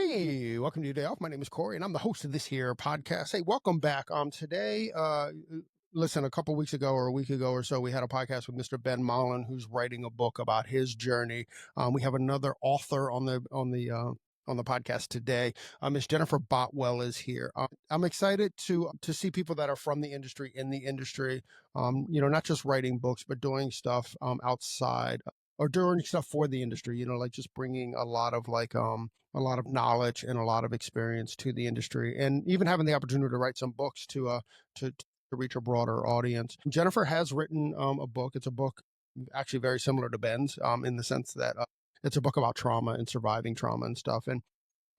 Hey, welcome to your day off. My name is Corey, and I'm the host of this here podcast. Hey, welcome back. Today, listen, a couple weeks ago or a week ago or so, we had a podcast with Mr. Ben Mullen, who's writing a book about his journey. We have another author on the podcast today. Miss Jennifer Boutwell is here. I'm excited to see people that are from the industry, in the industry. Not just writing books, but doing stuff outside or doing stuff for the industry. Like just bringing a lot of knowledge and a lot of experience to the industry, and even having the opportunity to write some books to reach a broader audience. Jennifer has written a book. It's a book actually very similar to Ben's in the sense that it's a book about trauma and surviving trauma and stuff. And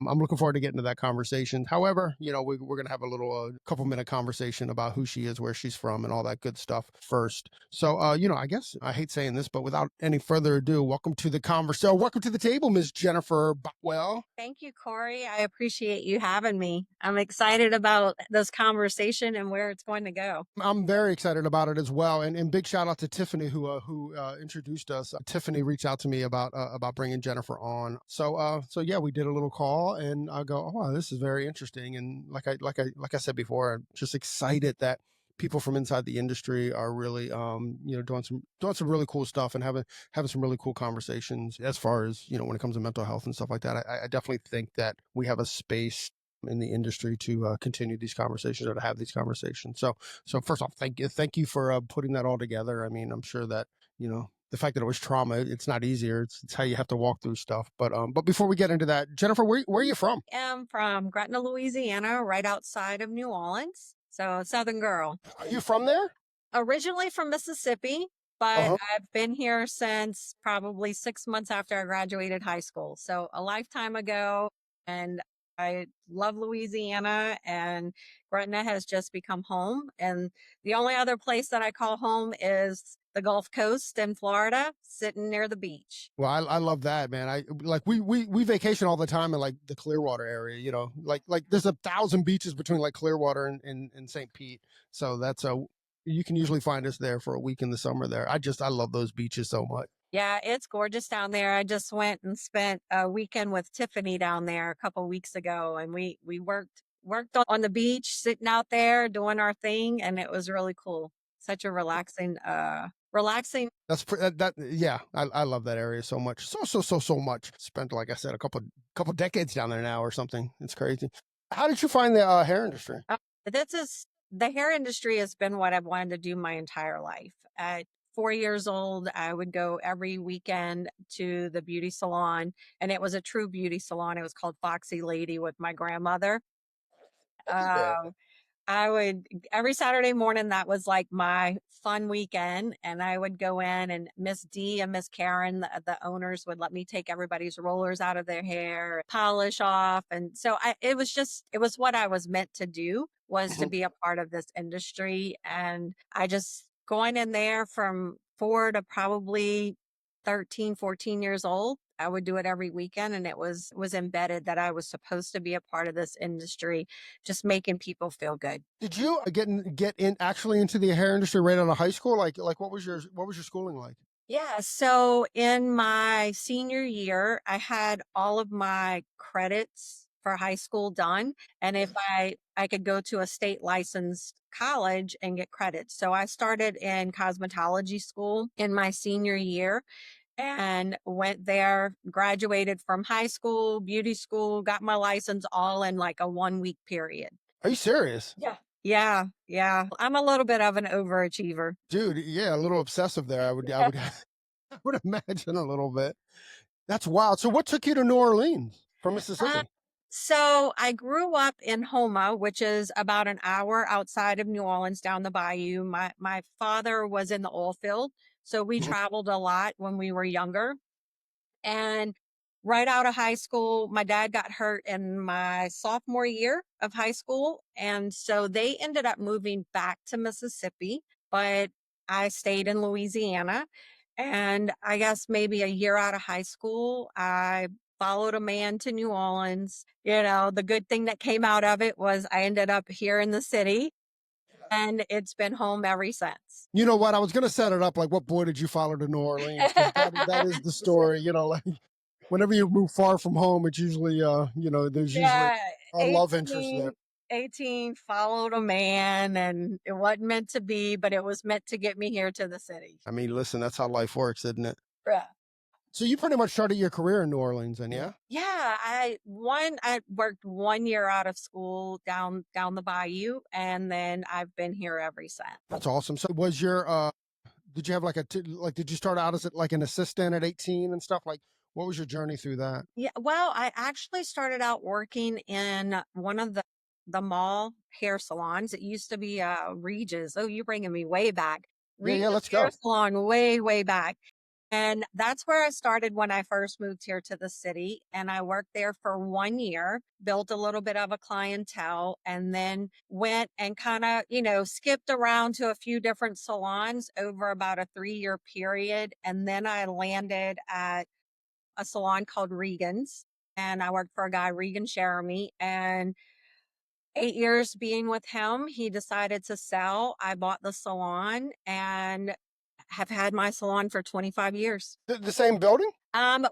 I'm looking forward to getting to that conversation. However, we're going to have a little couple minute conversation about who she is, where she's from, and all that good stuff first. So, I guess I hate saying this, but without any further ado, welcome to the conversation. Welcome to the table, Ms. Jennifer Boutwell. Thank you, Corey. I appreciate you having me. I'm excited about this conversation and where it's going to go. I'm very excited about it as well. And big shout out to Tiffany who introduced us. Tiffany reached out to me about bringing Jennifer on. So yeah, we did a little call, and I go, oh, this is very interesting. And like I said before, I'm just excited that people from inside the industry are really doing some really cool stuff and having some really cool conversations as far as when it comes to mental health and stuff like that. I definitely think that we have a space in the industry to continue these conversations, or to have these conversations. So first off, thank you for putting that all together. I mean, I'm sure that the fact that it was trauma, it's not easier. It's how you have to walk through stuff. But before we get into that, Jennifer, where are you from? I'm from Gretna, Louisiana, right outside of New Orleans. So Southern girl. Are you from there? Originally from Mississippi, but I've been here since probably 6 months after I graduated high school. So a lifetime ago, and I love Louisiana, and Gretna has just become home. And the only other place that I call home is the Gulf Coast in Florida, sitting near the beach. Well, I love that, man. We vacation all the time in like the Clearwater area, like there's 1,000 beaches between like Clearwater and St. Pete. So that's you can usually find us there for a week in the summer there. I love those beaches so much. Yeah, it's gorgeous down there. I just went and spent a weekend with Tiffany down there a couple weeks ago, and we worked on the beach, sitting out there doing our thing, and it was really cool. Such a relaxing. That's yeah. I love that area so much, so much. Spent, like I said, a couple decades down there now or something. It's crazy. How did you find the hair industry? The hair industry has been what I've wanted to do my entire life. At 4 years old, I would go every weekend to the beauty salon, and it was a true beauty salon. It was called Foxy Lady with my grandmother. I would, every Saturday morning, that was like my fun weekend. And I would go in, and Miss D and Miss Karen, the owners, would let me take everybody's rollers out of their hair, polish off. And so it was what I was meant to do, was to be a part of this industry. And I just going in there from 4 to probably 13, 14 years old. I would do it every weekend, and it was embedded that I was supposed to be a part of this industry, just making people feel good. Did you get in actually into the hair industry right out of high school? Like what was your schooling like? Yeah, so in my senior year, I had all of my credits for high school done, and if I could go to a state licensed college and get credits. So I started in cosmetology school in my senior year, and went there, graduated from high school, beauty school, got my license all in like a 1 week period. Are you serious? Yeah. I'm a little bit of an overachiever. Dude, yeah, a little obsessive there. I would I would imagine a little bit. That's wild. So what took you to New Orleans from Mississippi? So I grew up in Houma, which is about an hour outside of New Orleans down the bayou. My father was in the oil field, so we traveled a lot when we were younger. And right out of high school, my dad got hurt in my sophomore year of high school. And so they ended up moving back to Mississippi, but I stayed in Louisiana. And I guess maybe a year out of high school, I followed a man to New Orleans. The good thing that came out of it was I ended up here in the city, and it's been home ever since. You know what? I was going to set it up like, what boy did you follow to New Orleans? That is the story, like. Whenever you move far from home, it's usually, there's usually Yeah, a love interest there. 18, 18, followed a man, and it wasn't meant to be, but it was meant to get me here to the city. I mean, listen, that's how life works, isn't it? Yeah. So you pretty much started your career in New Orleans, and yeah, Yeah, I worked 1 year out of school down the bayou, and then I've been here ever since. that's awesome. So was your did you have like did you start out as like an assistant at 18 and stuff? Like, what was your journey through that? Yeah, well, I actually started out working in one of the mall hair salons. It used to be Regis. Oh, you're bringing me way back. Yeah, yeah, Regis let's Hair go. Salon, way back. And that's where I started when I first moved here to the city. And I worked there for 1 year, built a little bit of a clientele, and then went and kind of, skipped around to a few different salons over about a 3 year period. And then I landed at a salon called Regan's. And I worked for a guy, Regan Jeremy. And 8 years being with him, he decided to sell. I bought the salon and have had my salon for 25 years. The same building?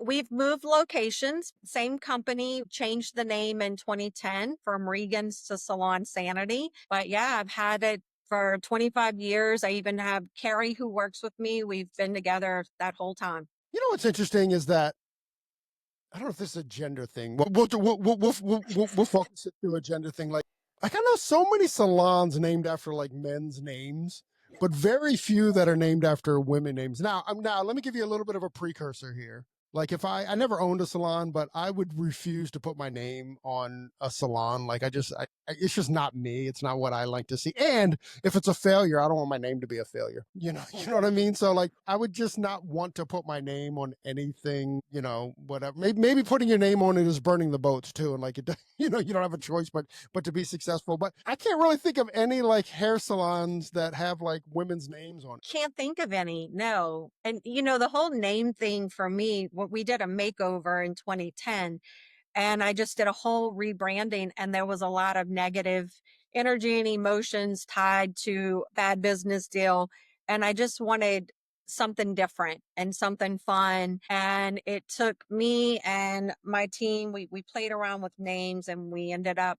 We've moved locations, same company, changed the name in 2010 from Regan's to Salon Sanity. But yeah, I've had it for 25 years. I even have Carrie who works with me. We've been together that whole time. You know what's interesting is that I don't know if this is a gender thing. We'll focus it through a gender thing. Like I know so many salons named after like men's names, but very few that are named after women names. Now let me give you a little bit of a precursor here. Like if I never owned a salon, but I would refuse to put my name on a salon. Like it's just not me. It's not what I like to see. And if it's a failure, I don't want my name to be a failure. You know what I mean? So like I would just not want to put my name on anything, whatever. Maybe putting your name on it is burning the boats too. And like you don't have a choice but to be successful. But I can't really think of any like hair salons that have like women's names on it. Can't think of any, no. And the whole name thing for me, what we did a makeover in 2010, and I just did a whole rebranding, and there was a lot of negative energy and emotions tied to bad business deal. And I just wanted something different and something fun. And it took me and my team, we played around with names, and we ended up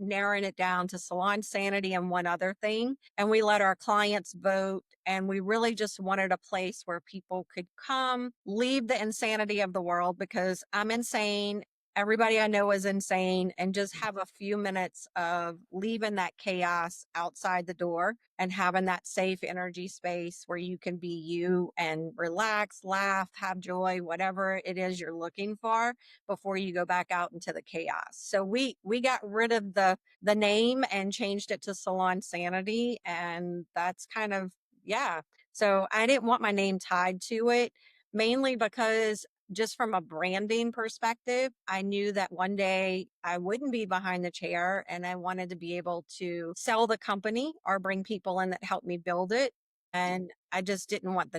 narrowing it down to Salon Sanity and one other thing. And we let our clients vote. And we really just wanted a place where people could come, leave the insanity of the world, because I'm insane. Everybody I know is insane, and just have a few minutes of leaving that chaos outside the door and having that safe energy space where you can be you and relax, laugh, have joy, whatever it is you're looking for before you go back out into the chaos. So we got rid of the name and changed it to Salon Sanity, and that's kind of, yeah. So I didn't want my name tied to it, mainly because just from a branding perspective, I knew that one day I wouldn't be behind the chair, and I wanted to be able to sell the company or bring people in that helped me build it. And I just didn't want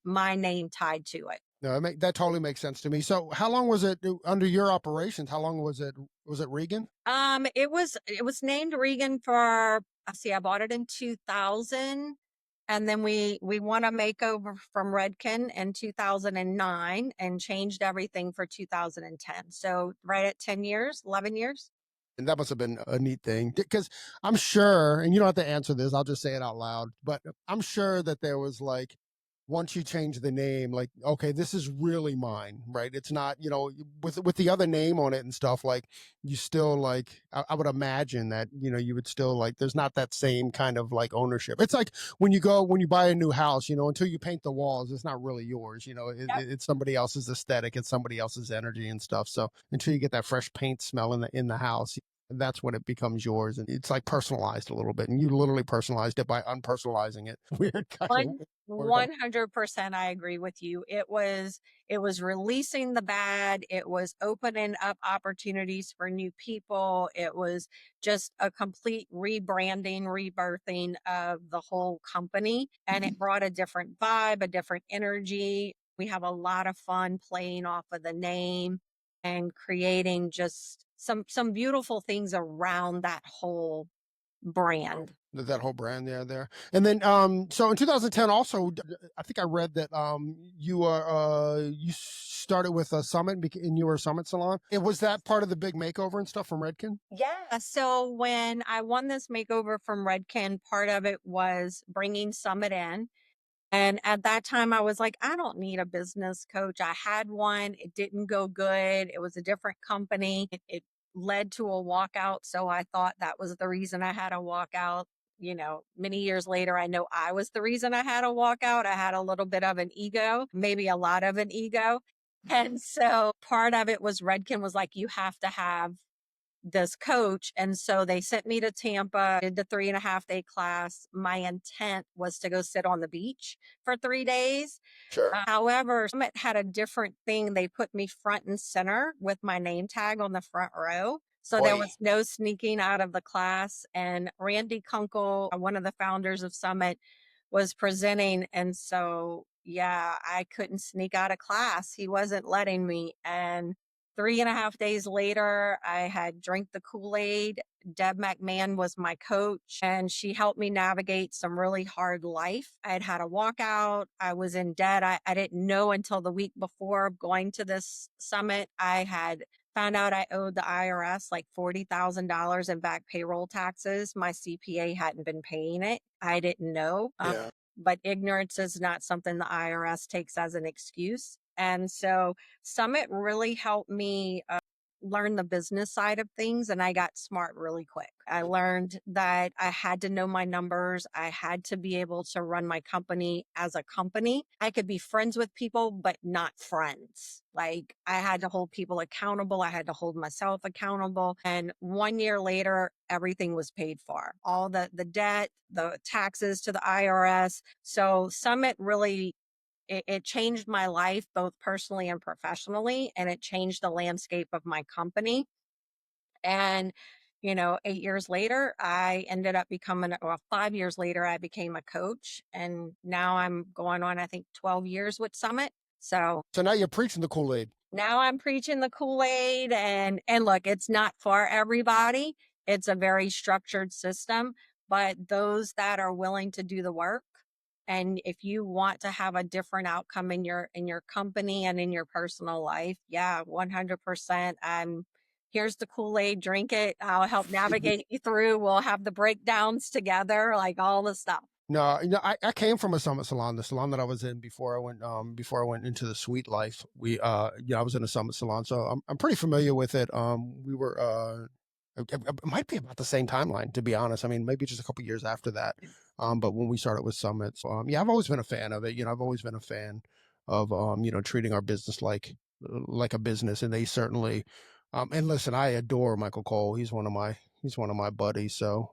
my name tied to it. No, that totally makes sense to me. So, how long was it under your operations? How long was it? Was it Regan? It was named Regan for, I bought it in 2000. And then we won a makeover from Redken in 2009 and changed everything for 2010. So right at 10 years, 11 years. And that must have been a neat thing because I'm sure, and you don't have to answer this, I'll just say it out loud, but I'm sure that there was like, once you change the name, like, okay, this is really mine, right? It's not, with the other name on it and stuff, like you still like, I would imagine that, you would still like, there's not that same kind of like ownership. It's like when you buy a new house, until you paint the walls, it's not really yours, Yep. it's somebody else's aesthetic, it's somebody else's energy and stuff. So until you get that fresh paint smell in the house, that's when it becomes yours, and it's like personalized a little bit, and you literally personalized it by unpersonalizing it. Weird kind One of word. 100% I agree with you. It was releasing the bad. It was opening up opportunities for new people. It was just a complete rebranding, rebirthing of the whole company. And it brought a different vibe, a different energy. We have a lot of fun playing off of the name and creating just some beautiful things around that whole brand. That whole brand there. And then, so in 2010, also, I think I read that you started with a Summit and you were a Summit Salon. And was that part of the big makeover and stuff from Redken? Yeah. So when I won this makeover from Redken, part of it was bringing Summit in. And at that time, I was like, I don't need a business coach. I had one, it didn't go good. It was a different company. It led to a walkout. So I thought that was the reason I had a walkout. Many years later, I know I was the reason I had a walkout. I had a little bit of an ego, maybe a lot of an ego. And so part of it was Redken was like, you have to have this coach. And so they sent me to Tampa, did the 3.5 day class. My intent was to go sit on the beach for 3 days. Sure. However, Summit had a different thing. They put me front and center with my name tag on the front row. So there Boy. was no sneaking out of the class. And Randy Kunkel, one of the founders of Summit, was presenting. And so, yeah, I couldn't sneak out of class. He wasn't letting me. And 3.5 days later, I had drank the Kool-Aid. Deb McMahon was my coach, and she helped me navigate some really hard life. I had had a walkout. I was in debt. I didn't know until the week before going to this summit. I had found out I owed the IRS like $40,000 in back payroll taxes. My CPA hadn't been paying it. I didn't know. Yeah. But ignorance is not something the IRS takes as an excuse. And so Summit really helped me learn the business side of things, and I got smart really quick. I learned that I had to know my numbers. I had to be able to run my company as a company. I could be friends with people, but not friends. Like I had to hold people accountable. I had to hold myself accountable. And 1 year later, everything was paid for. All the debt, the taxes to the IRS. So Summit really it changed my life both personally and professionally, and it changed the landscape of my company. And 8 years later I ended up becoming, well, 5 years later I became a coach, and now I'm going on, I think, 12 years with Summit. So So now you're preaching the Kool-Aid. now I'm preaching the Kool-Aid, and look, it's not for everybody. It's a very structured system, but those that are willing to do the work, and if you want to have a different outcome in your company and in your personal life, yeah, 100%. Here's the Kool-Aid, drink it. I'll help navigate you through. We'll have the breakdowns together, like all the stuff. No, I came from a Summit Salon, the salon that I was in before I went into the suite life. I was in a Summit Salon, so I'm pretty familiar with it. We were, it might be about the same timeline, to be honest. I mean, maybe just a couple years after that. But when we started with Summit, so, yeah, I've always been a fan of it. I've always been a fan of, treating our business like a business, and they certainly, and listen, I adore Michael Cole. He's one of my buddies. So,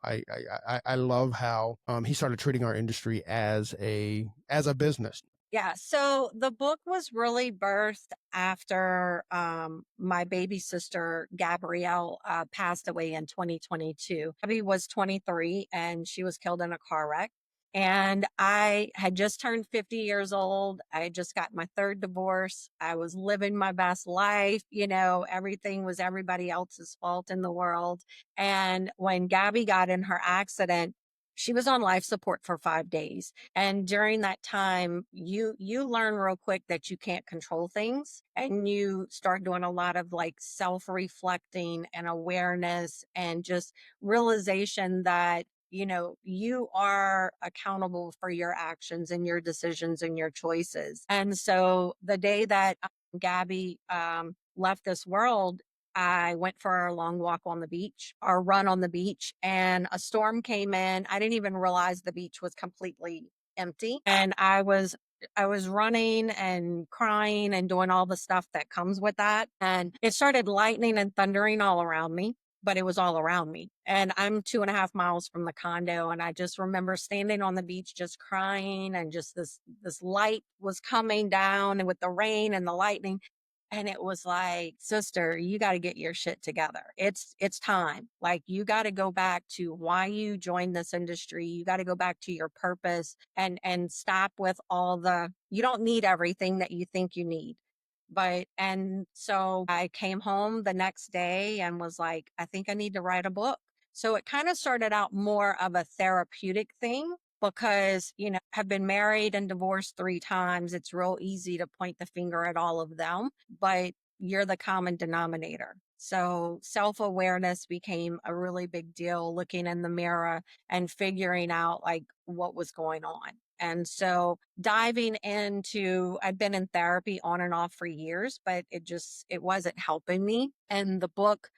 I love how he started treating our industry as a business. Yeah. So the book was really birthed after my baby sister, Gabrielle, passed away in 2022. Gabby was 23 and she was killed in a car wreck. And I had just turned 50 years old. I had just got my third divorce. I was living my best life. Everything was everybody else's fault in the world. And when Gabby got in her accident, she was on life support for 5 days. And during that time, you learn real quick that you can't control things, and you start doing a lot of like self-reflecting and awareness and just realization that you are accountable for your actions and your decisions and your choices. And so the day that Gabby left this world, I went for a long walk on the beach, or run on the beach, and a storm came in. I didn't even realize the beach was completely empty. And I was running and crying and doing all the stuff that comes with that. And it started lightning and thundering all around me, but it was all around me. And I'm 2.5 miles from the condo. And I just remember standing on the beach, just crying, and just this light was coming down, and with the rain and the lightning. And it was like, sister, you got to get your shit together. It's time. Like, you got to go back to why you joined this industry. You got to go back to your purpose, and stop with all you don't need everything that you think you need. And so I came home the next day and was like, I think I need to write a book. So it kind of started out more of a therapeutic thing because, have been married and divorced 3 times. It's real easy to point the finger at all of them, but you're the common denominator. So self awareness became a really big deal, looking in the mirror and figuring out like what was going on. And so diving into, I'd been in therapy on and off for years, but it wasn't helping me. And the book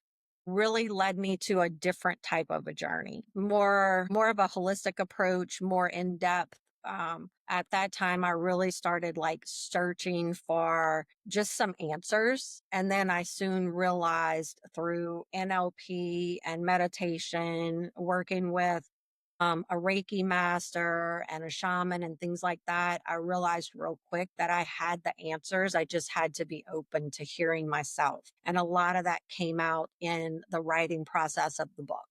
really led me to a different type of a journey, more of a holistic approach, more in depth. At that time, I really started like searching for just some answers. And then I soon realized through NLP and meditation, working with a Reiki master and a shaman and things like that, I realized real quick that I had the answers. I just had to be open to hearing myself. And a lot of that came out in the writing process of the book.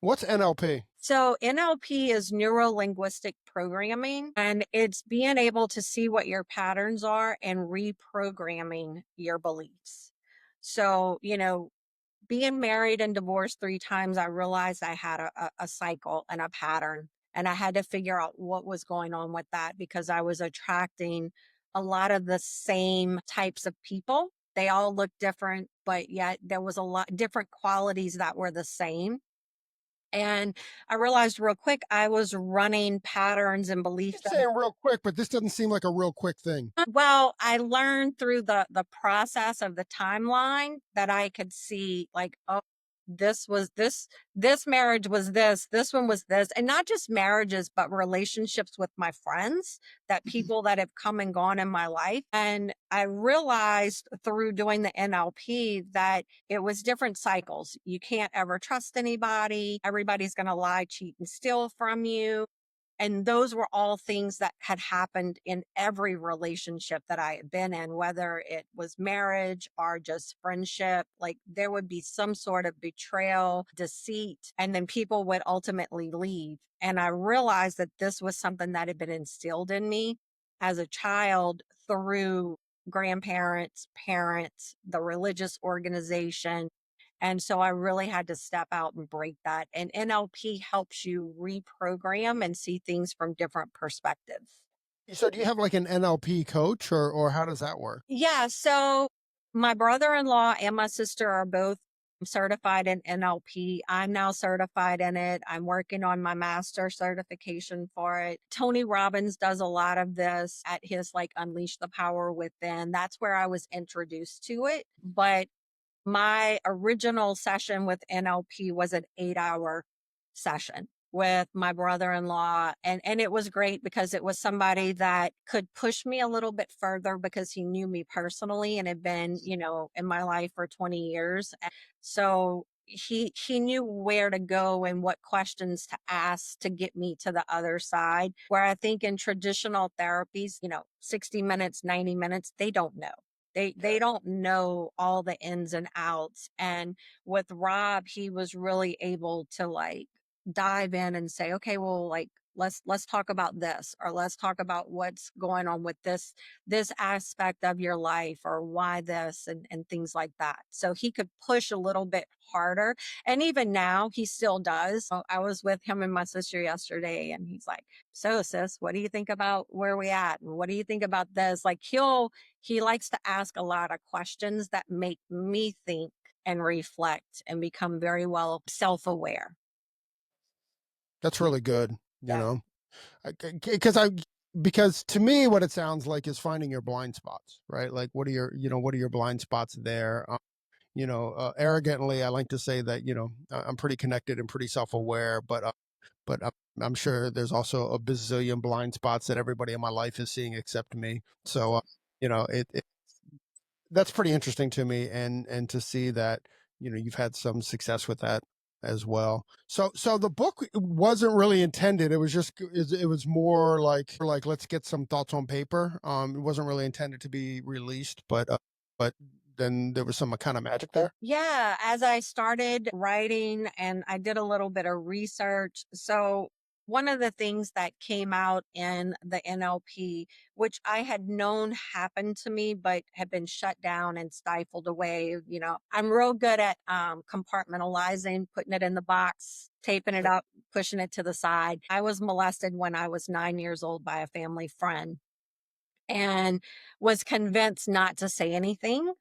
What's NLP? So, NLP is neuro-linguistic programming, and it's being able to see what your patterns are and reprogramming your beliefs. So, being married and divorced 3 times, I realized I had a cycle and a pattern. And I had to figure out what was going on with that because I was attracting a lot of the same types of people. They all looked different, but yet there was a lot different qualities that were the same. And I realized real quick I was running patterns and beliefs Keep saying real quick, but this doesn't seem like a real quick thing. well, I learned through the process of the timeline that I could see like, oh, this marriage was this one was this, and not just marriages, but relationships with my friends, that people that have come and gone in my life. And I realized through doing the NLP that it was different cycles. You can't ever trust anybody. Everybody's going to lie, cheat, and steal from you. And those were all things that had happened in every relationship that I had been in, whether it was marriage or just friendship. Like there would be some sort of betrayal, deceit, and then people would ultimately leave. And I realized that this was something that had been instilled in me as a child through grandparents, parents, the religious organization. And so I really had to step out and break that. And NLP helps you reprogram and see things from different perspectives. So do you have like an NLP coach or how does that work? Yeah. So my brother in law and my sister are both certified in NLP. I'm now certified in it. I'm working on my master certification for it. Tony Robbins does a lot of this at his like Unleash the Power Within. That's where I was introduced to it. But my original session with NLP was an 8-hour session with my brother-in-law. And it was great because it was somebody that could push me a little bit further because he knew me personally and had been, in my life for 20 years. And so he knew where to go and what questions to ask to get me to the other side. Where I think in traditional therapies, 60 minutes, 90 minutes, they don't know. They don't know all the ins and outs. And with Rob, he was really able to like dive in and say, okay, well, like let's talk about this, or let's talk about what's going on with this aspect of your life, or why this, and things like that. So he could push a little bit harder. And even now he still does. I was with him and my sister yesterday, and he's like, so sis, what do you think about where we at? And what do you think about this? Like he likes to ask a lot of questions that make me think and reflect and become very well self-aware. That's really good, Yeah. because because to me, what it sounds like is finding your blind spots, right? Like, what are your blind spots there? Arrogantly, I like to say that, I'm pretty connected and pretty self-aware, but I'm sure there's also a bazillion blind spots that everybody in my life is seeing except me. So, it that's pretty interesting to me, and to see that you've had some success with that as well. So the book wasn't really intended. It was just it was more like let's get some thoughts on paper. It wasn't really intended to be released, but then there was some kind of magic there. Yeah, as I started writing and I did a little bit of research. So One of the things that came out in the NLP, which I had known happened to me, but had been shut down and stifled away. I'm real good at compartmentalizing, putting it in the box, taping it Sure. up, pushing it to the side. I was molested when I was 9 years old by a family friend and was convinced not to say anything,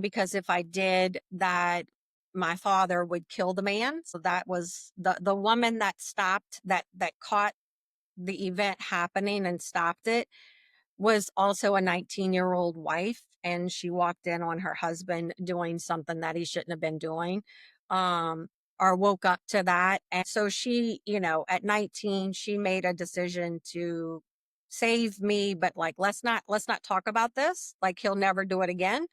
because if I did, that my father would kill the man. So that was the woman that stopped, that caught the event happening and stopped it, was also a 19-year-old wife, and she walked in on her husband doing something that he shouldn't have been doing, um or woke up to that. And so she, at 19, she made a decision to save me, but like, let's not talk about this, like he'll never do it again,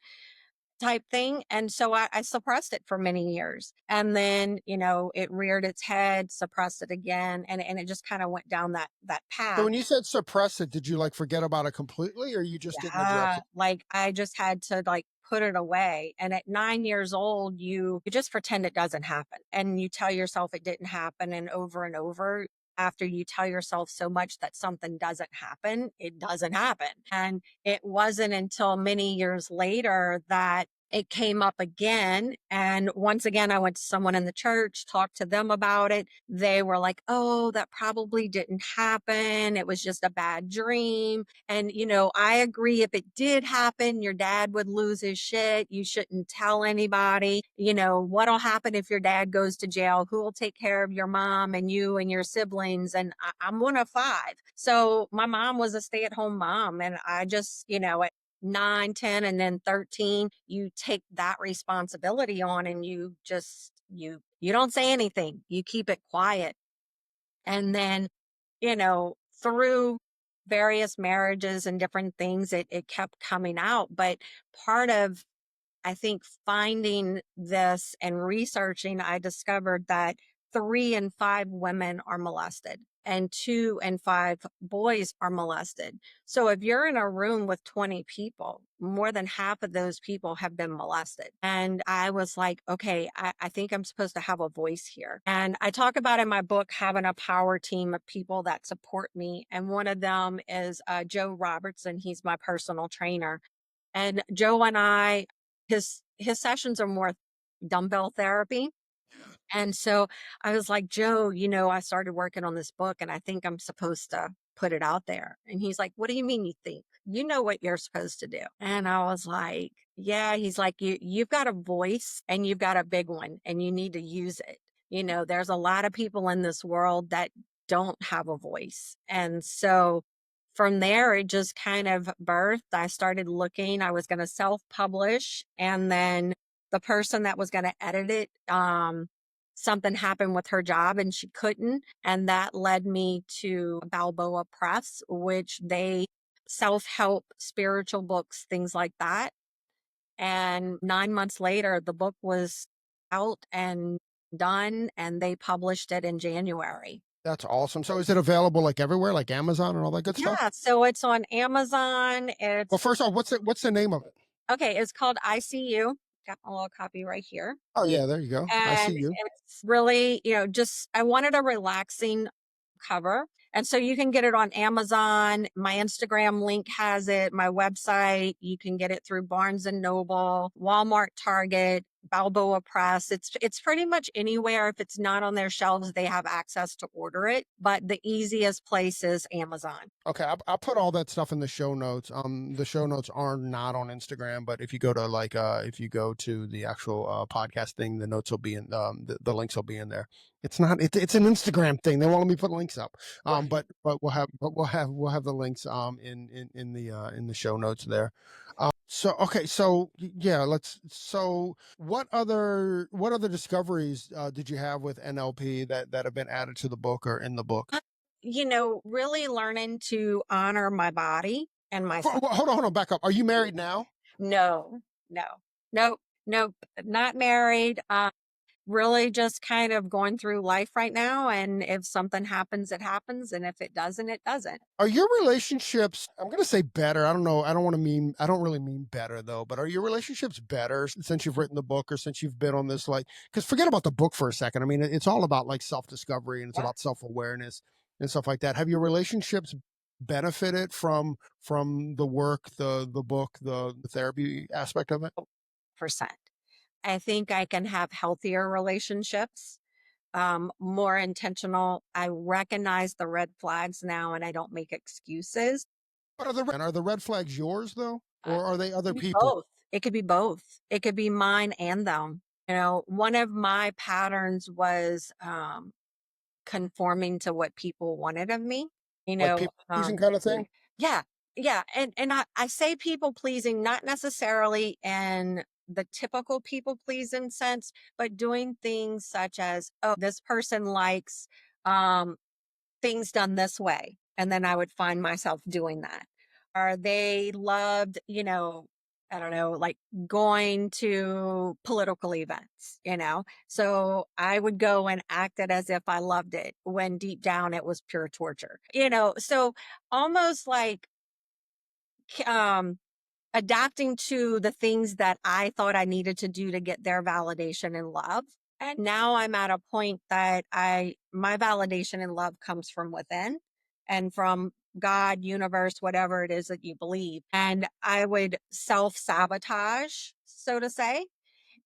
type thing. And so I suppressed it for many years. And then, it reared its head, suppressed it again, and it just kind of went down that So path. when you said suppress it, did you like forget about it completely, or you just didn't address Yeah, it? like I just had to like put it away. And at 9 years old, you just pretend it doesn't happen. And you tell yourself it didn't happen. And over, after you tell yourself so much that something doesn't happen, it doesn't happen. And it wasn't until many years later that it came up again. And once again, I went to someone in the church, talked to them about it. They were like, oh, that probably didn't happen. It was just a bad dream. And, I agree. If it did happen, your dad would lose his shit. You shouldn't tell anybody. What'll happen if your dad goes to jail? Who will take care of your mom and you and your siblings? And I'm one of five. So my mom was a stay-at-home mom. And I just, at 9, 10, and then 13, you take that responsibility on, and you just, you don't say anything. You keep it quiet. And then, through various marriages and different things, it kept coming out. But part of, I think, finding this and researching, I discovered that 3 in 5 women are molested and 2 in 5 boys are molested. So if you're in a room with 20 people, more than half of those people have been molested. And I was like, okay, I think I'm supposed to have a voice here. And I talk about in my book having a power team of people that support me. And one of them is Joe Robertson. He's my personal trainer. And Joe and I, his sessions are more dumbbell therapy. And so I was like, Joe, I started working on this book and I think I'm supposed to put it out there. And he's like, what do you mean you think? You know what you're supposed to do. And I was like, yeah. He's like, you've got a voice and you've got a big one and you need to use it. There's a lot of people in this world that don't have a voice. And so from there, it just kind of birthed. I started looking, I was going to self publish. And then the person that was going to edit it, something happened with her job and she couldn't. And that led me to Balboa Press, which they self help, spiritual books, things like that. And 9 months later, the book was out and done, and they published it in January. That's awesome. So is it available like everywhere, like Amazon and all that good stuff? Yeah, so it's on Amazon. Well, It's first off, what's the name of it? okay, it's called ICU. Got my little copy right here. Oh yeah, there you go. I see And you. it's really, just I wanted a relaxing cover. And so you can get it on Amazon. My Instagram link has it, my website. You can get it through Barnes and Noble, Walmart, Target, Balboa Press. It's pretty much anywhere. If it's not on their shelves, they have access to order it. But the easiest place is Amazon. Okay, I'll put all that stuff in the show notes. The show notes are not on Instagram, but if you go to if you go to the actual podcast thing, the notes will be in the links will be in there. It's not it's an Instagram thing. They won't let me put links up. But we'll have the links in the show notes there. So okay, so yeah, so what other discoveries did you have with NLP that have been added to the book or in the book? Really learning to honor my body and myself. Hold on, back up. Are you married now? No, no, nope, nope, not married. really just kind of going through life right now. And if something happens, it happens. And if it doesn't, it doesn't. Are your relationships, I'm going to say better. I don't know. I don't want to mean, I don't really mean better though, but are your relationships better since you've written the book or since you've been on this, like, because forget about the book for a second. I mean, it's all about like self discovery and it's Yeah. about self awareness and stuff like that. Have your relationships benefited from the work, the book, the therapy aspect of it? Percent. I think I can have healthier relationships, more intentional. I recognize the red flags now and I don't make excuses. And are the red flags yours though? Uh, Or are they it other could be people? both. It could be both. It could be mine and them. One of my patterns was conforming to what people wanted of me. You Like know, people pleasing kind of thing? yeah, yeah, and I say people pleasing not necessarily in the typical people pleasing sense, but doing things such as, oh, this person likes um things done this way. And then I would find myself doing that. Or they loved, I don't know, like going to political events. So I would go and act it as if I loved it when deep down it was pure torture. So almost like um adapting to the things that I thought I needed to do to get their validation and love. And now I'm at a point that my validation and love comes from within and from God, universe, whatever it is that you believe. And I would self-sabotage, so to say.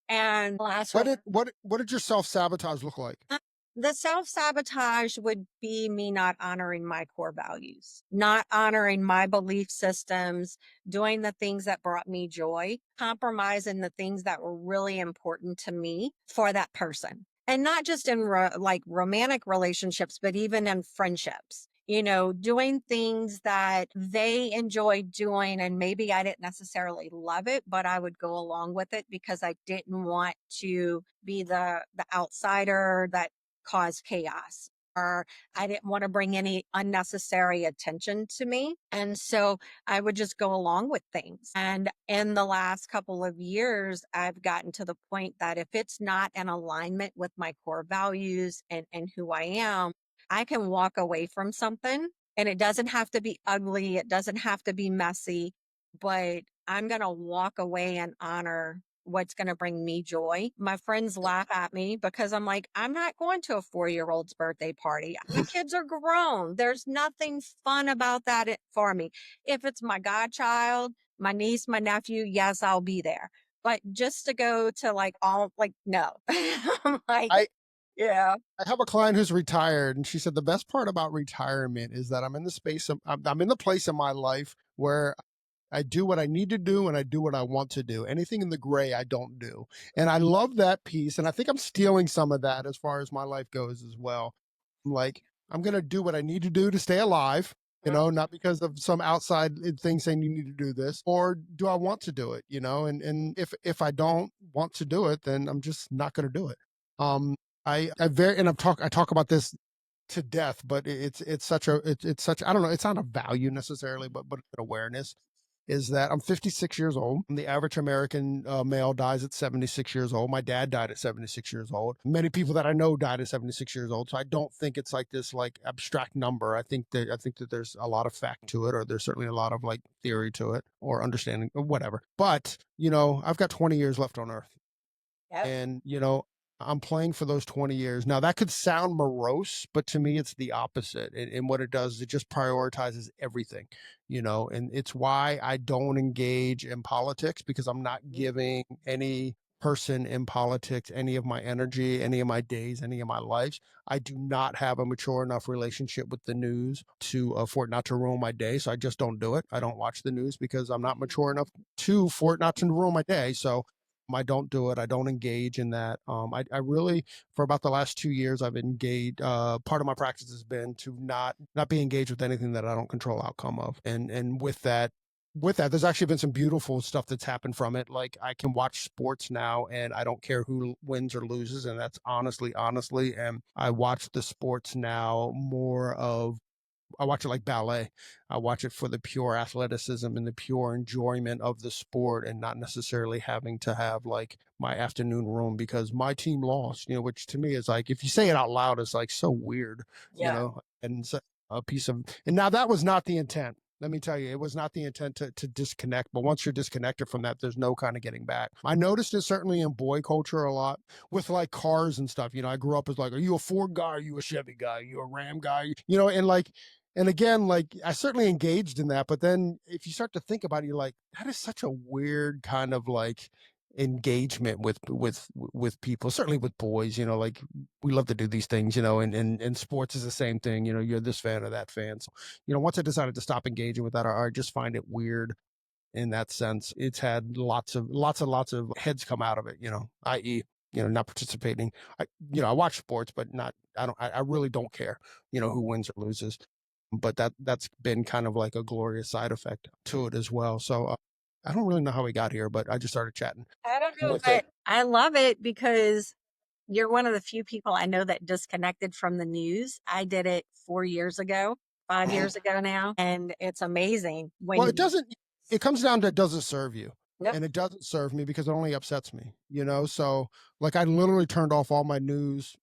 And last What did your self-sabotage look like? uh, the self sabotage would be me not honoring my core values, not honoring my belief systems, doing the things that brought me joy, compromising the things that were really important to me for that person. And not just in like romantic relationships, but even in friendships. Doing things that they enjoy doing, and maybe I didn't necessarily love it, but I would go along with it because I didn't want to be the outsider that caused chaos, or I didn't want to bring any unnecessary attention to me. And so I would just go along with things. And in the last couple of years, I've gotten to the point that if it's not in alignment with my core values and who I am, I can walk away from something, and it doesn't have to be ugly. It doesn't have to be messy, but I'm going to walk away and honor what's going to bring me joy. My friends laugh at me because I'm like, I'm not going to a 4-year-old's birthday party. My kids are grown. There's nothing fun about that for me. If it's my godchild, my niece, my nephew, yes, I'll be there. But just to go to like all, like, no. I'm like, I yeah. I have a client who's retired, and she said the best part about retirement is that I'm in the place in my life where I do what I need to do and I do what I want to do. Anything in the gray, I don't do. And I love that piece. And I think I'm stealing some of that as far as my life goes as well. I'm like, I'm going to do what I need to do to stay alive, not because of some outside thing saying you need to do this, or do I want to do it, and if I don't want to do it, then I'm just not going to do it. I very, and I talk about this to death, but it's such a, it's such, I don't know, it's not a value necessarily, but an awareness is that I'm 56 years old. The average American male dies at 76 years old. My dad died at 76 years old. Many people that I know died at 76 years old. So I don't think it's like this like abstract number. I think that there's a lot of fact to it, or there's certainly a lot of like theory to it, or understanding, or whatever. But I've got 20 years left on Earth, Yep. and I'm playing for those 20 years. Now that could sound morose, but to me it's the opposite. And what it does is it just prioritizes everything, and it's why I don't engage in politics, because I'm not giving any person in politics any of my energy, any of my days, any of my lives. I do not have a mature enough relationship with the news to for it not to ruin my day. So I just don't do it. I don't watch the news because I'm not mature enough for it not to ruin my day. So I don't do it. I don't engage in that. I really, for about the last 2 years, I've engaged. Part of my practice has been to not be engaged with anything that I don't control outcome of. And with that, there's actually been some beautiful stuff that's happened from it. Like I can watch sports now, and I don't care who wins or loses, and that's honestly, and I watch the sports now more of I watch it like ballet. I watch it for the pure athleticism and the pure enjoyment of the sport, and not necessarily having to have like my afternoon room because my team lost, which to me is like, if you say it out loud, it's like so weird, Yeah. and it's a piece of, and now that was not the intent. Let me tell you, it was not the intent to disconnect, but once you're disconnected from that, there's no kind of getting back. I noticed it certainly in boy culture a lot with like cars and stuff. I grew up as like, are you a Ford guy? Are you a Chevy guy? Are you a Ram guy? And like, and again, like I certainly engaged in that, but then if you start to think about it, you're like, that is such a weird kind of like engagement with people, certainly with boys, like we love to do these things, and sports is the same thing, you're this fan or that fan. So, once I decided to stop engaging with that, I just find it weird in that sense. It's had lots of heads come out of it, i.e., not participating. I watch sports, but not, I really don't care, who wins or loses. But that's been kind of like a glorious side effect to it as well. So I don't really know how we got here, but I just started chatting I don't know, with it. but I love it because you're one of the few people I know that disconnected from the news. I did it 4 years ago, 5 years ago now, and it's amazing Well, it when. doesn't, it comes down to, it doesn't serve you. Yep. And it doesn't serve me because it only upsets me, So like I literally turned off all my news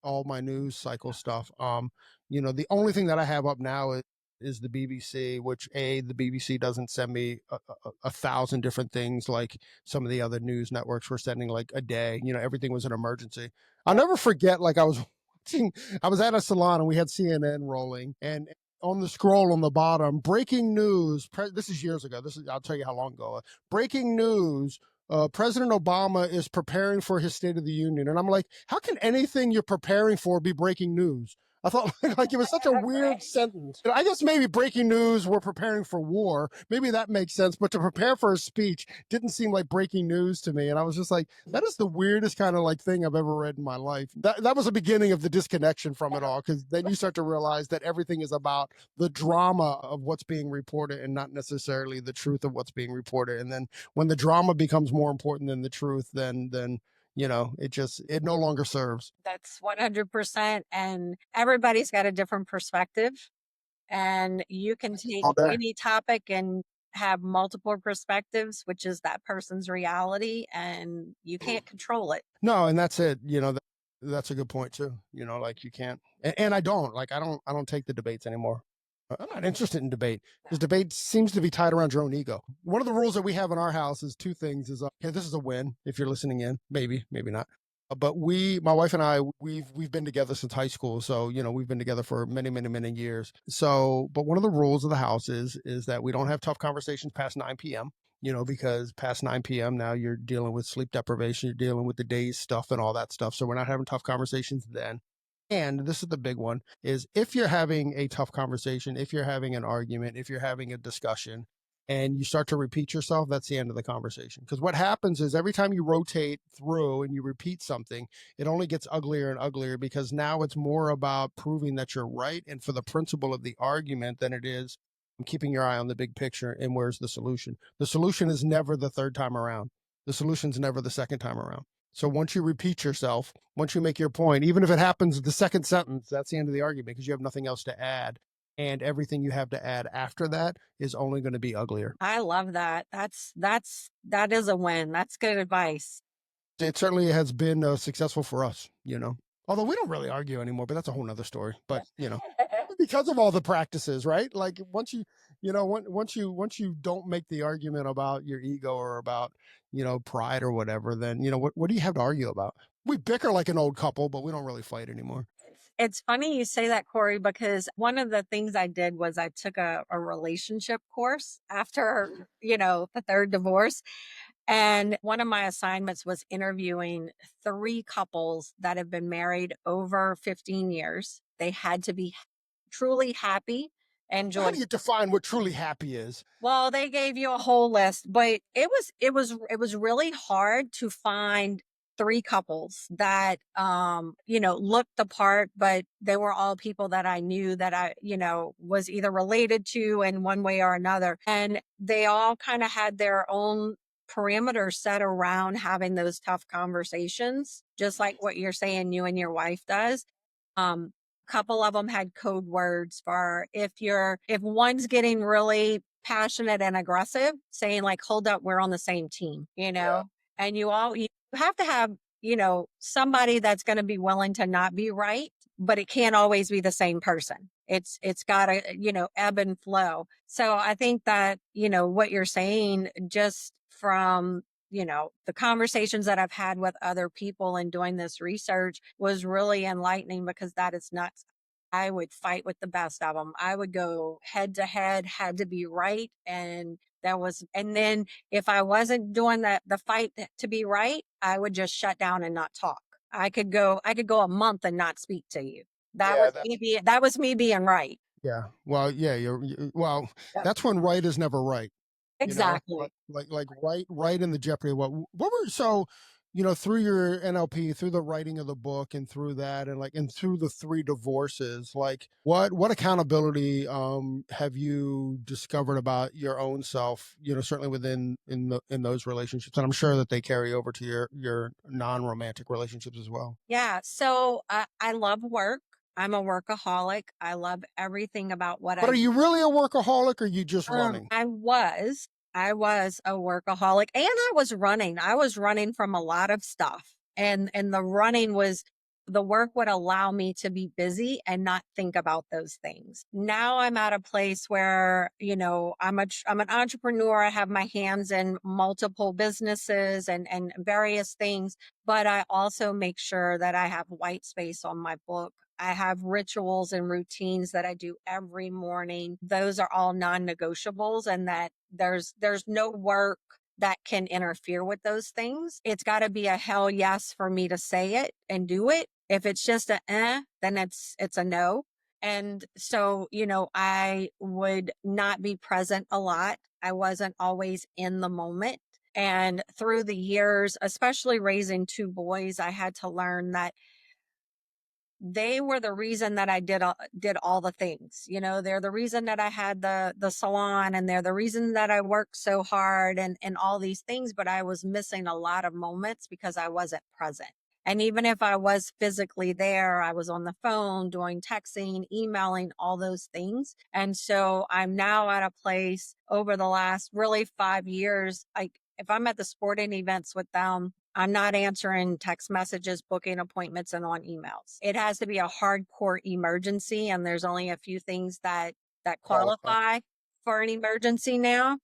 cycle stuff. The only thing that I have up now is the BBC, which the BBC doesn't send me a thousand different things like some of the other news networks were sending like a day. Everything was an emergency. I'll Yep. never forget, like I was at a salon and we had CNN rolling, and on the scroll on the bottom, breaking news. This is years ago. I'll tell you how long ago. Breaking news. President Obama is preparing for his State of the Union. And I'm like, how can anything you're preparing for be breaking news? I thought like it was such a weird sentence. I guess maybe breaking news, we're preparing for war. Maybe that makes sense. But to prepare for a speech didn't seem like breaking news to me. And I was just like, that is the weirdest kind of like thing I've ever read in my life. That was the beginning of the disconnection from it all, because then you start to realize that everything is about the drama of what's being reported and not necessarily the truth of what's being reported. And then when the drama becomes more important than the truth, then it no longer serves. That's 100%. And everybody's got a different perspective. And you can take All day. any topic and have multiple perspectives, which is that person's reality, and you can't control it. No, and that's it. That's a good point too. Like you can't, and I don't like, I don't take the debates anymore. I'm not interested in debate because debate seems to be tied around your own ego. One of the rules that we have in our house is two things: is okay, this is a win if you're listening in, maybe, maybe not. But my wife and I, we've been together since high school, so we've been together for many, many, many years. So, but one of the rules of the house is that we don't have tough conversations past 9 p.m. Because past 9 p.m. now you're dealing with sleep deprivation, you're dealing with the day's stuff and all that stuff. So we're not having tough conversations then. And this is the big one, is if you're having a tough conversation, if you're having an argument, if you're having a discussion and you start to repeat yourself, that's the end of the conversation. Because what happens is every time you rotate through and you repeat something, it only gets uglier and uglier, because now it's more about proving that you're right and for the principle of the argument than it is keeping your eye on the big picture and where's the solution. The solution is never the third time around. The solution's never the second time around. So once you repeat yourself, once you make your point, even if it happens the second sentence, that's the end of the argument, because you have nothing else to add. And everything you have to add after that is only going to be uglier. I love that. That is a win. That's good advice. It certainly has been successful for us. Although we don't really argue anymore, but that's a whole nother story. But, because of all the practices, right? Like once you don't make the argument about your ego or about, pride or whatever, then, what do you have to argue about? We bicker like an old couple, but we don't really fight anymore. It's funny you say that, Corey, because one of the things I did was I took a relationship course after, the third divorce. And one of my assignments was interviewing 3 couples that have been married over 15 years. They had to be truly happy and How do joyful. you define what truly happy is? Well, they gave you a whole list, but it was really hard to find 3 couples that looked the part, but they were all people that I knew that I, was either related to in one way or another. And they all kind of had their own parameters set around having those tough conversations, just like what you're saying you and your wife does. Um couple of them had code words for if one's getting really passionate and aggressive, saying like, hold up, we're on the same team, Yeah. and you have to have, somebody that's going to be willing to not be right, but it can't always be the same person. It's got to, ebb and flow. So I think that, what you're saying, just from, the conversations that I've had with other people and doing this research, was really enlightening, because that is nuts. I would fight with the best of them. I would go head to head, had to be right. And then if I wasn't doing the fight to be right, I would just shut down and not talk. I could go a month and not speak to you. Yeah, that's That was me being right. yeah. Well, yeah, well, Yep. that's when right is never right. Exactly. Like right in the jeopardy of what were so, through your NLP, through the writing of the book, and through that, and through the 3 divorces, like what accountability have you discovered about your own self, certainly in those relationships, and I'm sure that they carry over to your non-romantic relationships as well. Yeah. So I love work. I'm a workaholic. I love everything about what But I are do. you really a workaholic, or are you just Um, running? I was, I was a workaholic, and I was running. I was running from a lot of stuff. And the running was, the work would allow me to be busy and not think about those things. Now I'm at a place where, I'm an entrepreneur. I have my hands in multiple businesses and various things, but I also make sure that I have white space on my book. I have rituals and routines that I do every morning. Those are all non-negotiables, and that there's no work that can interfere with those things. It's got to be a hell yes for me to say it and do it. If it's just a then it's a no. And so, I would not be present a lot. I wasn't always in the moment. And through the years, especially raising 2 boys, I had to learn that they were the reason that I did all the things. They're the reason that I had the salon, and they're the reason that I worked so hard and all these things, but I was missing a lot of moments because I wasn't present. And even if I was physically there, I was on the phone doing texting, emailing, all those things. And so I'm now at a place over the last really 5 years, like if I'm at the sporting events with them, I'm not answering text messages, booking appointments, and on emails. It has to be a hardcore emergency, and there's only a few things that Qualify. qualify for an emergency now.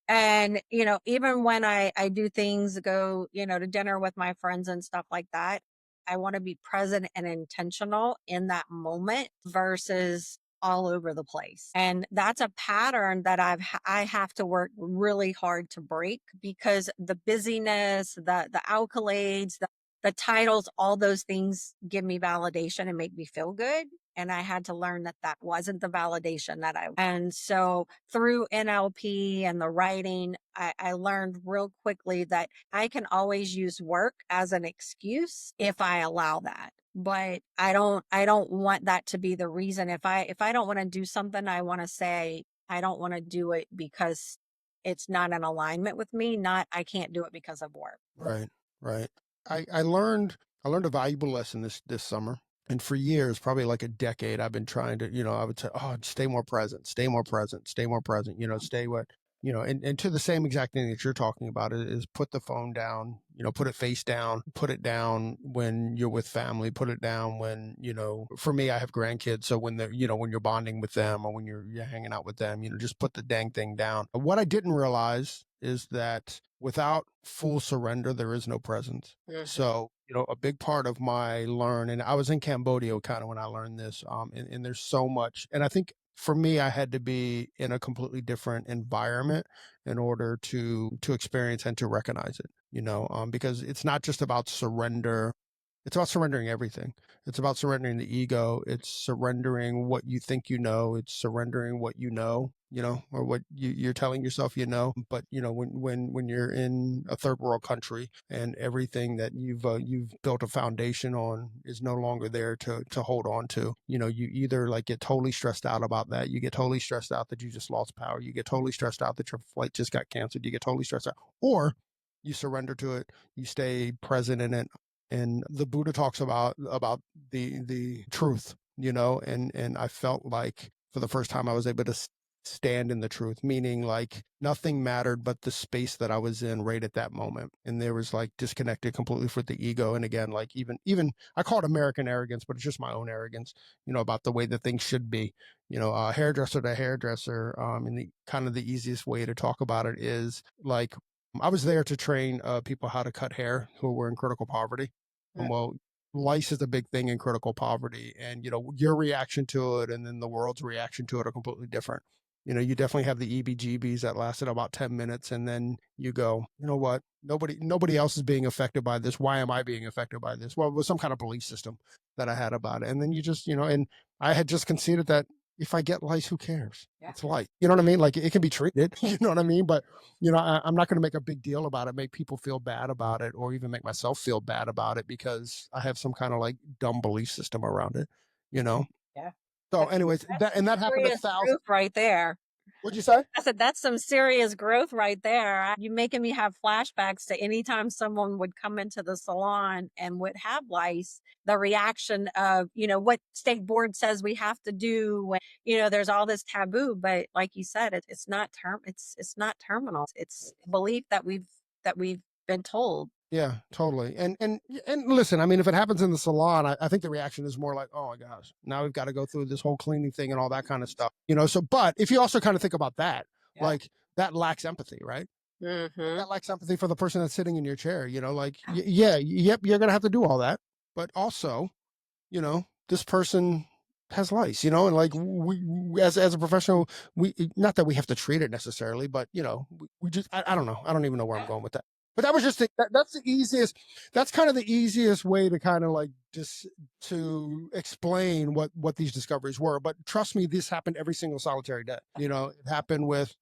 And, even when I do things, go, to dinner with my friends and stuff like that, I want to be present and intentional in that moment versus all over the place. And that's a pattern that I have to work really hard to break, because the busyness, the accolades, the titles, all those things give me validation and make me feel good. And I had to learn that that wasn't the validation that and so through NLP and the writing, I learned real quickly that I can always use work as an excuse if I allow that. But I don't want that to be the reason. If I don't want to do something, I want to say I don't want to do it because it's not in alignment with me, not I can't do it because of work. Right, right. I learned a valuable lesson this summer. And for years, probably like a decade, I've been trying to, I would say, oh, stay more present, stay more present, stay more present, stay what, and to the same exact thing that you're talking about is put the phone down, put it face down, put it down when you're with family, put it down when, for me, I have grandkids. So when when you're bonding with them, or when you're hanging out with them, just put the dang thing down. What I didn't realize is that without full surrender, there is no presence. Mhm. So, a big part of my and I was in Cambodia kind of when I learned this, and there's so much. And I think for me, I had to be in a completely different environment in order to experience and to recognize it, because it's not just about surrender. It's about surrendering everything. It's about surrendering the ego. It's surrendering what you think it's surrendering what or what you're telling yourself. But when you're in a third world country and everything that you've built a foundation on is no longer there to hold on to, you either like get totally stressed out about that. You get totally stressed out that you just lost power. You get totally stressed out that your flight just got canceled. You get totally stressed out, or you surrender to it. You stay present in it. And the Buddha talks about the truth. and I felt like for the first time I was able to stand in the truth, meaning like nothing mattered but the space that I was in right at that moment. And there was like disconnected completely with the ego. And again, like even I call it American arrogance, but it's just my own arrogance, about the way that things should be. Hairdresser to hairdresser. And the kind of the easiest way to talk about it is like I was there to train people how to cut hair who were in critical poverty. Well, lice is a big thing in critical poverty, and your reaction to it and then the world's reaction to it are completely different. You definitely have the EBGBs that lasted about 10 minutes, and then you go, you know what? Nobody else is being affected by this. Why am I being affected by this? Well, it was some kind of belief system that I had about it. And then you just, and I had just conceded that if I get lice, who cares? Yeah. It's lice. You know what I mean? Like it can be treated. You know what I mean? But I'm not going to make a big deal about it, make people feel bad about it, or even make myself feel bad about it because I have some kind of like dumb belief system around it. You know. Yeah. So, anyways, That's that some and that happened a serious thousand. growth right there. What'd you say? I said, that's some serious growth right there. You making me have flashbacks to anytime someone would come into the salon and would have lice, the reaction of, what state board says we have to do when, there's all this taboo. But like you said, it's not it's not terminal. It's belief that we've been told. Yeah, totally. And listen, I mean, if it happens in the salon, I think the reaction is more like, oh my gosh, now we've got to go through this whole cleaning thing and all that kind of stuff. So, but if you also kind of think about that, Yeah. like that lacks empathy, right? Mm-hmm. That lacks empathy for the person that's sitting in your chair. Like, yeah, yep, you're gonna have to do all that, but also, this person has lice, and like we as a professional, we not that we have to treat it necessarily, but we just I don't know, I don't even know where I'm going with that. But that was just that's the easiest. That's kind of the easiest way to kind of like just to explain what these discoveries were. But trust me, this happened every single solitary day. It happened with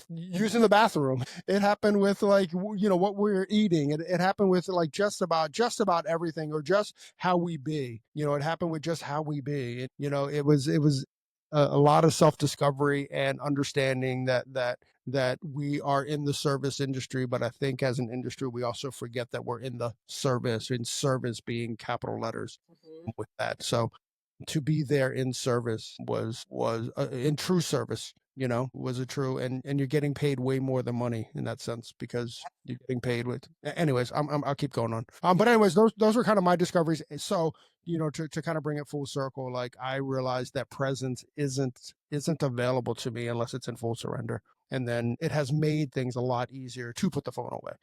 using the bathroom. It happened with like what we were eating. It happened with like just about everything, or just how we be. It happened with just how we be. It was a lot of self discovery and understanding that we are in the service industry, but I think as an industry we also forget that we're in the service, in service being capital letters. Mm-hmm. With that, so to be there in service was in true service, was a true, and you're getting paid way more than money in that sense because you're getting paid with. Anyways, I'll keep going on. But anyways, those were kind of my discoveries. So to kind of bring it full circle, like I realized that presence isn't available to me unless it's in full surrender, and then it has made things a lot easier to put the phone away.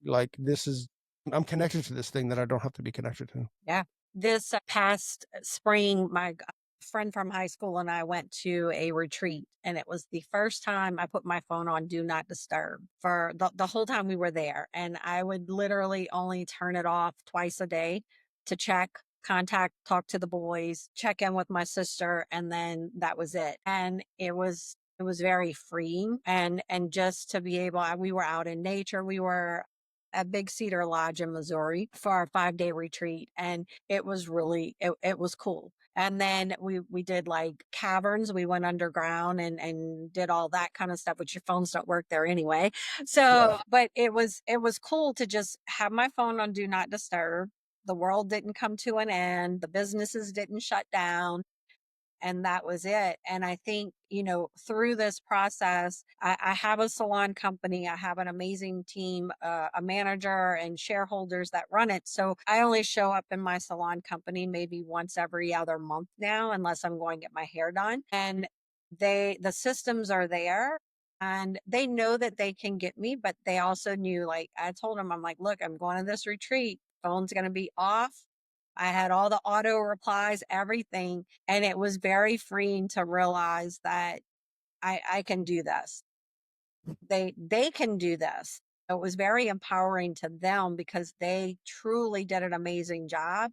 Like this is, I'm connected to this thing that I don't have to be connected to. Yeah. This past spring, my friend from high school and I went to a retreat, and it was the first time I put my phone on do not disturb for the whole time we were there. And I would literally only turn it off twice a day to check, contact, talk to the boys, check in with my sister, and then that was it. And it was very freeing, and just to be able, we were out in nature. We were at Big Cedar Lodge in Missouri for our 5-day retreat. And it was really, it was cool. And then we did like caverns. We went underground and did all that kind of stuff, which your phones don't work there anyway. So, Yeah. but it was cool to just have my phone on do not disturb. The world didn't come to an end. The businesses didn't shut down, and that was it. And I think, through this process, I have a salon company. I have an amazing team, a manager and shareholders that run it. So I only show up in my salon company maybe once every other month now, unless I'm going to get my hair done. And the systems are there, and they know that they can get me, but they also knew, like I told them, I'm like, look, I'm going to this retreat. Phone's going to be off. I had all the auto replies, everything. And it was very freeing to realize that I can do this. They can do this. It was very empowering to them because they truly did an amazing job.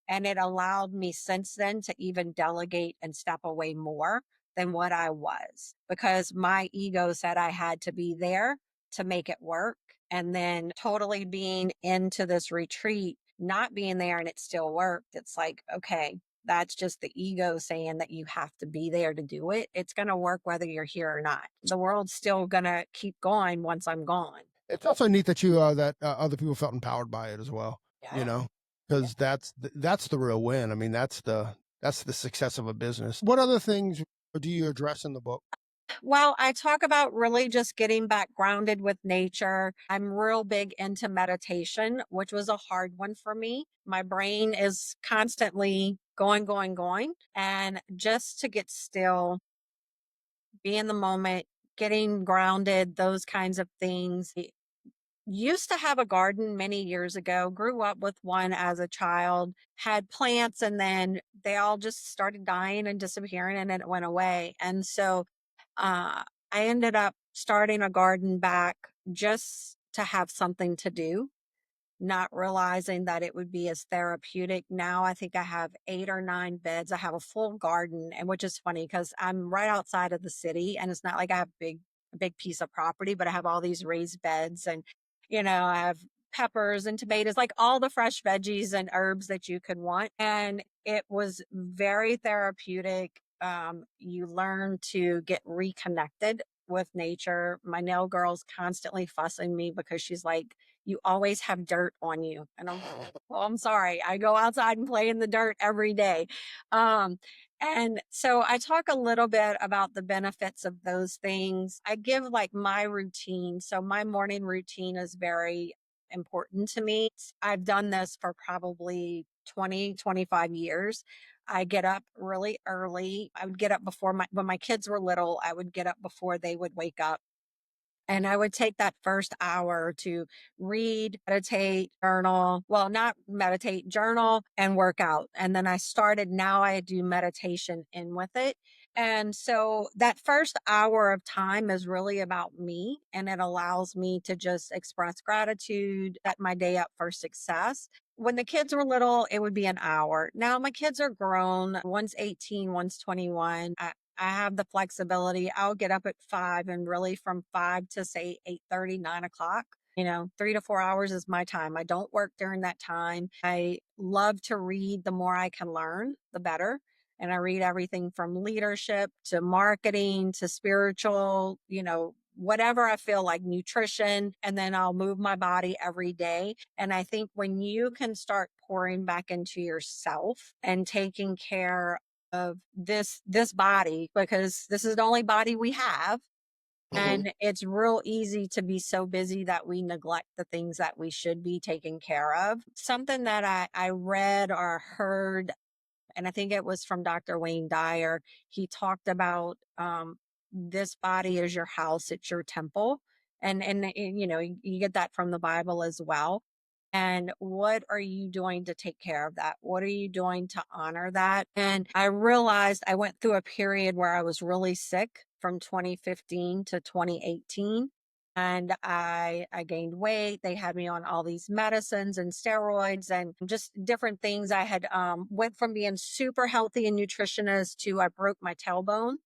And it allowed me since then to even delegate and step away more than what I was, because my ego said I had to be there to make it work. And then totally being into this retreat, not being there, and it still worked. It's like, okay, that's just the ego saying that you have to be there to do it. It's going to work whether you're here or not. The world's still going to keep going once I'm gone. It's also neat that you that other people felt empowered by it as well. Yeah. because that's the real win. I mean, that's the success of a business. What other things do you address in the book? Well, I talk about really just getting back grounded with nature. I'm real big into meditation, which was a hard one for me. My brain is constantly going, going, going. And just to get still, be in the moment, getting grounded, those kinds of things. Used to have a garden many years ago, grew up with one as a child, had plants, and then they all just started dying and disappearing and it went away. And so I ended up starting a garden back just to have something to do, not realizing that it would be as therapeutic. Now I think I have 8 or 9 beds. I have a full garden, and which is funny because I'm right outside of the city, and it's not like I have a big piece of property, but I have all these raised beds, and I have peppers and tomatoes, like all the fresh veggies and herbs that you could want. And it was very therapeutic. You learn to get reconnected with nature. My nail girl's constantly fussing me because she's like, you always have dirt on you. And I'm, well, I'm sorry. I go outside and play in the dirt every day. Um, and so I talk a little bit about the benefits of those things. I give like my routine. So my morning routine is very important to me. I've done this for probably 20, 25 years. I get up really early. I would get up before when my kids were little, I would get up before they would wake up. And I would take that first hour to read, meditate, journal. Well, not meditate, journal and work out. And then now I do meditation in with it. And so that first hour of time is really about me, and it allows me to just express gratitude, set my day up for success. When the kids were little, it would be an hour. Now my kids are grown. One's 18, one's 21. I have the flexibility. I'll get up at 5, and really from 5 to say 8:30, 9 o'clock. 3 to 4 hours is my time. I don't work during that time. I love to read. The more I can learn, the better. And I read everything from leadership to marketing to spiritual, whatever I feel like, nutrition. And then I'll move my body every day. And I think when you can start pouring back into yourself and taking care of this body, because this is the only body we have, Mhm. and it's real easy to be so busy that we neglect the things that we should be taking care of. Something that I read or heard, and I think it was from Dr. Wayne Dyer. He talked about this body is your house, it's your temple. And you get that from the Bible as well. And what are you doing to take care of that? What are you doing to honor that? And I realized I went through a period where I was really sick from 2015 to 2018. And I gained weight. They had me on all these medicines and steroids and just different things. I had went from being super healthy and nutritionist to I broke my tailbone,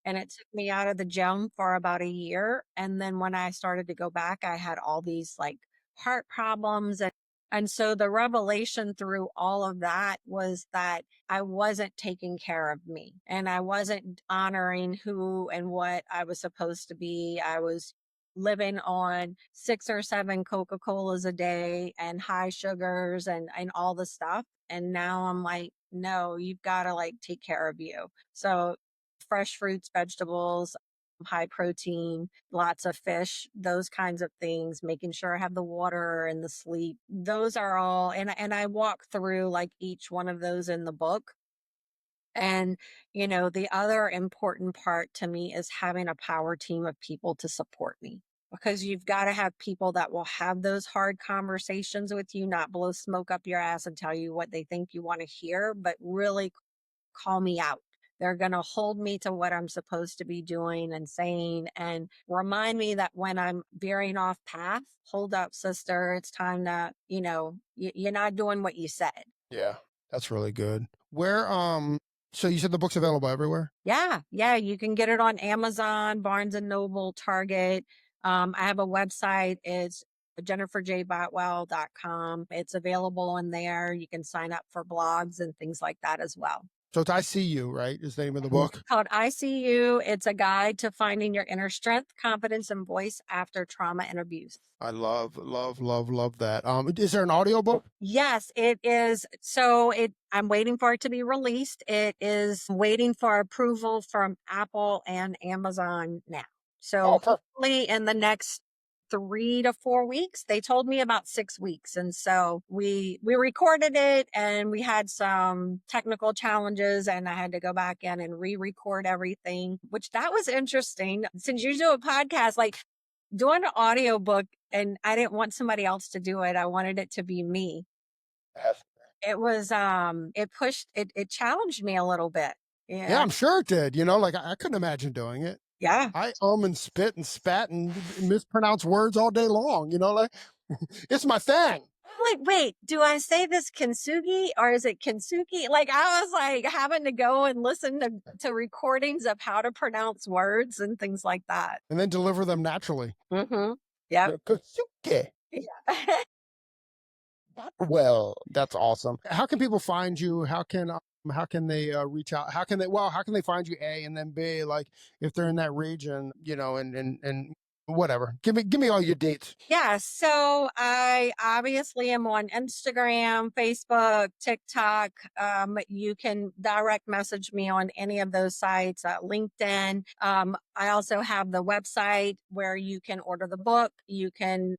and it took me out of the gym for about a year. And then when I started to go back, I had all these like heart problems. And so the revelation through all of that was that I wasn't taking care of me, and I wasn't honoring who and what I was supposed to be. I was living on 6 or 7 Coca-Colas a day and high sugars and all the stuff. And now I'm like, no, you've got to like take care of you. So fresh fruits, vegetables, high protein, lots of fish, those kinds of things, making sure I have the water and the sleep. Those are all, and I walk through like each one of those in the book. And the other important part to me is having a power team of people to support me, because you've got to have people that will have those hard conversations with you, not blow smoke up your ass and tell you what they think you want to hear, but really call me out. They're going to hold me to what I'm supposed to be doing and saying, and remind me that when I'm veering off path, hold up, sister. It's time to, you're not doing what you said. Yeah, that's really good. So you said the book's available everywhere? Yeah, yeah, you can get it on Amazon, Barnes and Noble, Target. I have a website. It's jenniferjboutwell.com. It's available in there. You can sign up for blogs and things like that as well. So it's I See You, right? Is the name of the book. Called ICU. It's a guide to finding your inner strength, confidence, and voice after trauma and abuse. I love that. Is there an audiobook? Yes, it is. I'm waiting for it to be released. It is waiting for approval from Apple and Amazon now. Oh, So perfect. hopefully in the next 3 to 4 weeks. They told me about 6 weeks. And so we recorded it and we had some technical challenges and I had to go back in and re-record everything, which that was interesting. Since you do a podcast, like doing an audiobook, and I didn't want somebody else to do it. I wanted it to be me. Yes. It was it challenged me a little bit. Yeah, Yeah. I'm sure it did. Like I couldn't imagine doing it. Yeah. I and spit and spat and mispronounce words all day long. Like it's my thing. I'm like, wait, do I say this kintsugi or is it kintsugi? Like I was like having to go and listen to recordings of how to pronounce words and things like that. And then deliver them naturally. Mm-hmm. Yep. Kosuke. Yeah. Well, that's awesome. How can people find you? How can they reach out? How can they find you? A, and then B, like if they're in that region, and whatever. Give me all your dates. Yeah, so I obviously am on Instagram, Facebook, TikTok. You can direct message me on any of those sites, LinkedIn. I also have the website where you can order the book. You can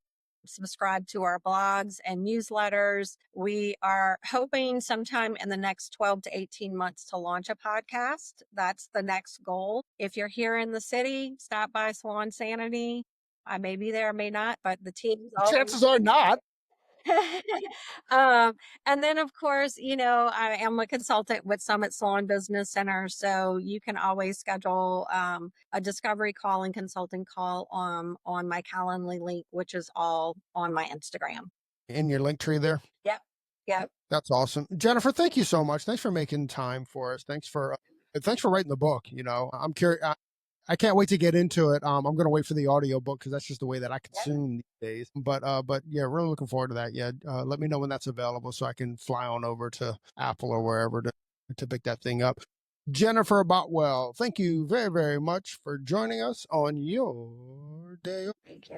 subscribe to our blogs and newsletters. We are hoping sometime in the next 12 to 18 months to launch a podcast. That's the next goal. If you're here in the city, stop by Salon Sanity. I may be there, I may not, but the team's always. Chances are not. And then, of course, I am a consultant with Summit Salon Business Center, so you can always schedule a discovery call and consulting call on my Calendly link, which is all on my Instagram. In your link tree there. Yep. Yep. That's awesome. Jennifer, thank you so much. Thanks for making time for us. Thanks for writing the book. I'm curious. I can't wait to get into it. I'm going to wait for the audio book because that's just the way that I consume these days. But yeah, really looking forward to that. Yeah. Let me know when that's available so I can fly on over to Apple or wherever to pick that thing up. Jennifer Boutwell, thank you very, very much for joining us on your day. Thank you.